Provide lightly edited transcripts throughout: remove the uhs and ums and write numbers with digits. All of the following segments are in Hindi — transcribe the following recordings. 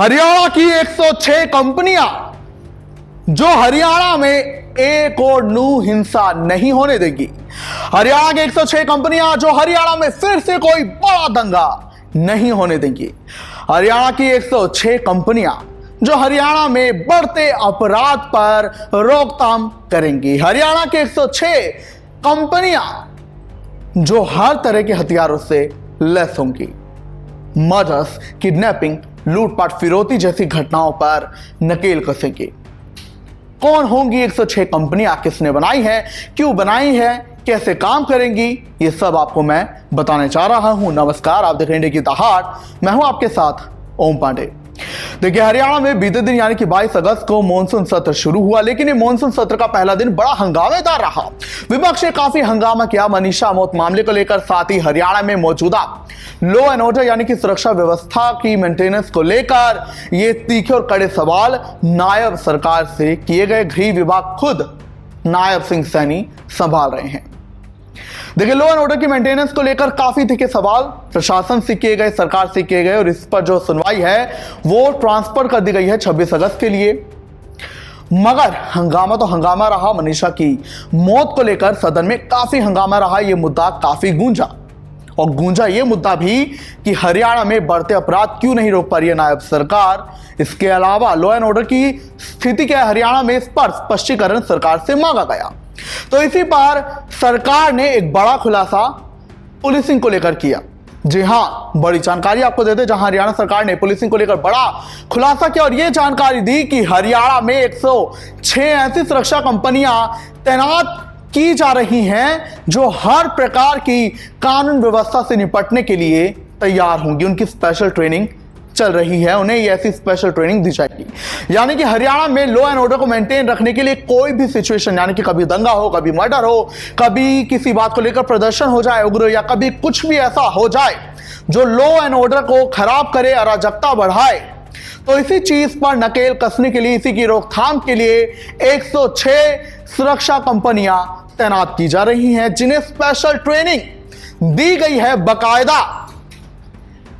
हरियाणा की 106 कंपनियां जो हरियाणा में एक और नू हिंसा नहीं होने देगी। हरियाणा की 106 कंपनियां जो हरियाणा में फिर से कोई बड़ा दंगा नहीं होने देंगी। हरियाणा की 106 कंपनियां जो हरियाणा में बढ़ते अपराध पर रोकथाम करेंगी। हरियाणा की 106 कंपनियां जो हर तरह के हथियारों से लैस होंगी। मर्डर्स, किडनैपिंग, लूटपाट, फिरौती जैसी घटनाओं पर नकेल कसेंगी। कौन होंगी 106 कंपनियां, किसने बनाई है, क्यों बनाई है, कैसे काम करेंगी, ये सब आपको मैं बताने जा रहा हूं। नमस्कार, आप देख रहे हैं इंडिया की दहाड़। मैं हूं आपके साथ ओम पांडे। देखिए, हरियाणा में बीते दिन यानी कि 22 अगस्त को मानसून सत्र शुरू हुआ, लेकिन ये मानसून सत्र का पहला दिन बड़ा हंगामेदार रहा। विपक्ष ने काफी हंगामा किया मनीषा मौत मामले को लेकर, साथ ही हरियाणा में मौजूदा लॉ एंड ऑर्डर यानी कि सुरक्षा व्यवस्था की मेंटेनेंस को लेकर ये तीखे और कड़े सवाल नायब सरकार से किए गए। गृह विभाग खुद नायब सिंह सैनी संभाल रहे हैं। देखिए, लॉ एंड ऑर्डर की मेंटेनेंस को लेकर काफी तीखे सवाल प्रशासन से किए गए, सरकार से किए गए, और इस पर जो सुनवाई है वो ट्रांसफर कर दी गई है 26 अगस्त के लिए। मगर हंगामा तो हंगामा रहा। मनीषा की मौत को लेकर सदन में काफी हंगामा रहा। यह मुद्दा काफी गूंजा, और गूंजा ये मुद्दा भी कि हरियाणा में बढ़ते अपराध क्यों नहीं रोक पा रही है नायब सरकार। इसके अलावा लॉ एंड ऑर्डर की स्थिति क्या है हरियाणा में, इस पर स्पष्टीकरण सरकार से मांगा गया। तो इसी पर सरकार ने एक बड़ा खुलासा पुलिसिंग को लेकर किया। जी हां, बड़ी जानकारी आपको देते, जहां हरियाणा सरकार ने पुलिसिंग को लेकर बड़ा खुलासा किया और यह जानकारी दी कि हरियाणा में 106 ऐसी सुरक्षा कंपनियां तैनात की जा रही हैं जो हर प्रकार की कानून व्यवस्था से निपटने के लिए तैयार होंगी। उनकी स्पेशल ट्रेनिंग चल रही है, उन्हें ये ऐसी स्पेशल ट्रेनिंग दी जाएगी। यानी कि हरियाणा में लॉ एंड ऑर्डर को मेंटेन रखने के लिए कोई भी सिचुएशन, यानी कि कभी दंगा हो, कभी मर्डर हो, कभी किसी बात को लेकर प्रदर्शन हो जाए उग्र, या कभी कुछ भी ऐसा हो जाए जो लॉ एंड ऑर्डर को खराब करे, अराजकता बढ़ाए, तो इसी चीज पर नकेल कसने के लिए, इसी की रोकथाम के लिए 106 सुरक्षा कंपनियां तैनात की जा रही हैं, जिन्हें स्पेशल ट्रेनिंग दी गई है बाकायदा।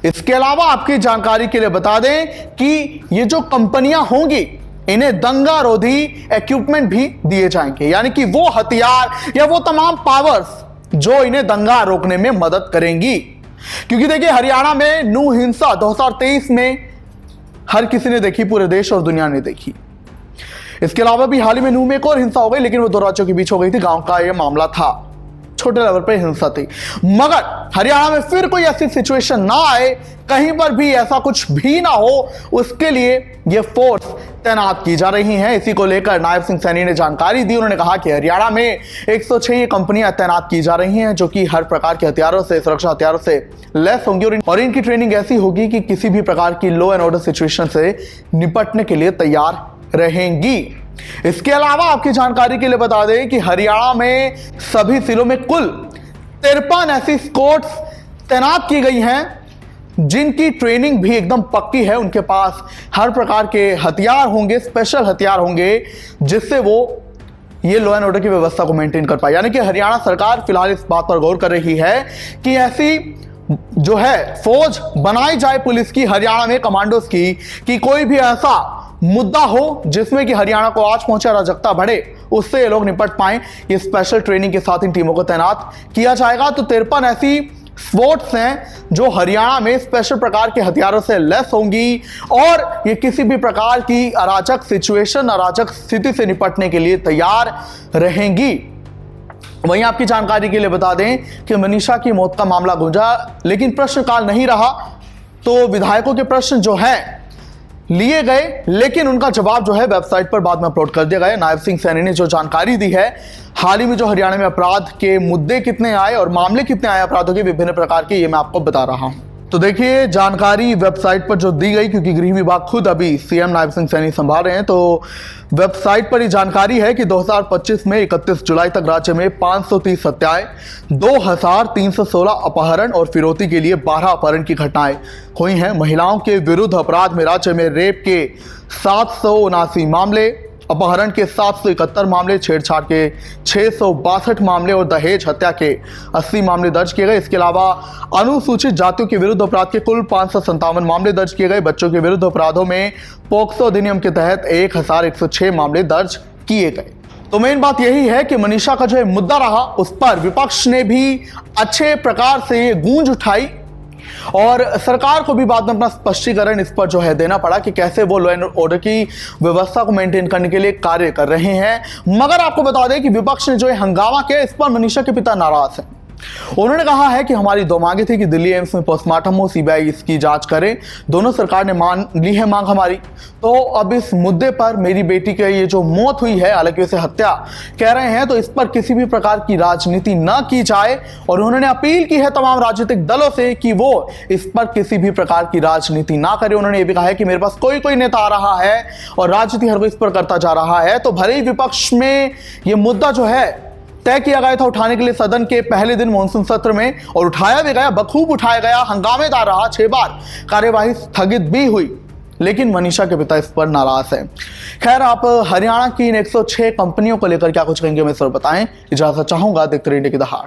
इसके अलावा आपकी जानकारी के लिए बता दें कि ये जो कंपनियां होंगी इन्हें दंगा रोधी इक्विपमेंट भी दिए जाएंगे, यानी कि वो हथियार या वो तमाम पावर्स जो इन्हें दंगा रोकने में मदद करेंगी। क्योंकि देखिए, हरियाणा में नू हिंसा 2023 में हर किसी ने देखी, पूरे देश और दुनिया ने देखी। इसके अलावा भी हाल ही में नू में एक और हिंसा हो गई, लेकिन वो दो राज्यों के बीच हो गई थी। गांव का ये मामला था, छोटे लेवल पर हिंसा थी। मगर हरियाणा में फिर कोई ऐसी सिचुएशन ना आए, कहीं पर भी ऐसा कुछ भी ना हो, उसके लिए ये फोर्स तैनात की जा रही हैं। इसी को लेकर नायब सिंह सैनी ने जानकारी दी। उन्होंने कहा कि हरियाणा में 106 कंपनियां तैनात की जा रही हैं जो कि हर प्रकार के हथियारों से, सुरक्षा हथियारों से लैस होंगी, और इनकी ट्रेनिंग ऐसी होगी कि किसी भी प्रकार की लॉ एंड ऑर्डर सिचुएशन से निपटने के लिए तैयार रहेंगी। इसके अलावा आपकी जानकारी के लिए बता दें कि हरियाणा में सभी जिलों में कुल 53 ऐसी स्क्वाड्स तैनात की गई हैं जिनकी ट्रेनिंग भी एकदम पक्की है। उनके पास हर प्रकार के हथियार होंगे, स्पेशल हथियार होंगे, जिससे वो ये लॉ एंड ऑर्डर की व्यवस्था को मेंटेन कर पाए। यानी कि हरियाणा सरकार फिलहाल इस बात पर गौर कर रही है कि ऐसी जो है फौज बनाई जाए पुलिस की, हरियाणा में कमांडोज की, कि कोई भी ऐसा मुद्दा हो जिसमें कि हरियाणा को आज पहुंचे, अराजकता बढ़े, उससे ये लोग निपट पाए। ये स्पेशल ट्रेनिंग के साथ इन टीमों को तैनात किया जाएगा। तो 53 ऐसी फोर्स हैं जो हरियाणा में स्पेशल प्रकार के हथियारों से लैस होंगी, और ये किसी भी प्रकार की अराजक सिचुएशन, अराजक स्थिति से निपटने के लिए तैयार रहेंगी। वहीं आपकी जानकारी के लिए बता दें कि मनीषा की मौत का मामला गूंजा, लेकिन प्रश्नकाल नहीं रहा। तो विधायकों के प्रश्न जो हैं लिए गए, लेकिन उनका जवाब जो है वेबसाइट पर बाद में अपलोड कर दिया गया। नायब सिंह सैनी ने जो जानकारी दी है, हाल ही में जो हरियाणा में अपराध के मुद्दे कितने आए और मामले कितने आए अपराधों के विभिन्न प्रकार के, ये मैं आपको बता रहा हूं। तो देखिए, जानकारी वेबसाइट पर जो दी गई, क्योंकि गृह विभाग खुद अभी सीएम नायब सिंह सैनी संभाल रहे हैं, तो वेबसाइट पर ये जानकारी है कि 2025 में 31 जुलाई तक राज्य में 530 हत्याएं, 2316 अपहरण और फिरौती के लिए 12 अपहरण की घटनाएं हुई हैं। महिलाओं के विरुद्ध अपराध में राज्य में रेप के 779 मामले अपहरण के 771 मामले, छेड़छाड़ के 662 मामले और दहेज हत्या के 80 मामले दर्ज किए गए। इसके अलावा अनुसूचित जातियों के विरुद्ध अपराध के कुल 557 मामले दर्ज किए गए। बच्चों के विरुद्ध अपराधों में पोक्सो अधिनियम के तहत 1106 मामले दर्ज किए गए। तो मेन बात यही है कि मनीषा का जो है मुद्दा रहा, उस पर विपक्ष ने भी अच्छे प्रकार से ये गूंज उठाई और सरकार को भी बाद में अपना स्पष्टीकरण इस पर जो है देना पड़ा कि कैसे वो लॉ एंड ऑर्डर की व्यवस्था को मेंटेन करने के लिए कार्य कर रहे हैं। मगर आपको बता दें कि विपक्ष ने जो है हंगामा किया, इस पर मनीषा के पिता नाराज हैं। उन्होंने कहा है कि हमारी दो मांगे थी कि दिल्ली एम्स में पोस्टमार्टम हो, सीबीआई इसकी जांच करे। दोनों सरकार ने मान ली है मांग हमारी। तो अब इस मुद्दे पर मेरी बेटी की ये जो मौत हुई है, हालांकि उसे हत्या कह रहे हैं, तो इस पर किसी भी प्रकार की राजनीति न की जाए। और उन्होंने अपील की है तमाम राजनीतिक दलों से कि वो इस पर किसी भी प्रकार की राजनीति ना करे। उन्होंने ये भी कहा है कि मेरे पास कोई नेता आ रहा है और राजनीति हर कोई इस पर करता जा रहा है, तो भले ही विपक्ष में ये मुद्दा जो है तय किया गया था उठाने के लिए सदन के पहले दिन मानसून सत्र में, और उठाया भी गया, बखूब उठाया गया, हंगामेदार रहा, 6 बार कार्यवाही स्थगित भी हुई, लेकिन मनीषा के पिता इस पर नाराज हैं। खैर, आप हरियाणा की इन 106 कंपनियों को लेकर क्या कुछ कहेंगे, मैं सर बताएं। इजाजत चाहूंगा, देखते रहिए की दहाड़।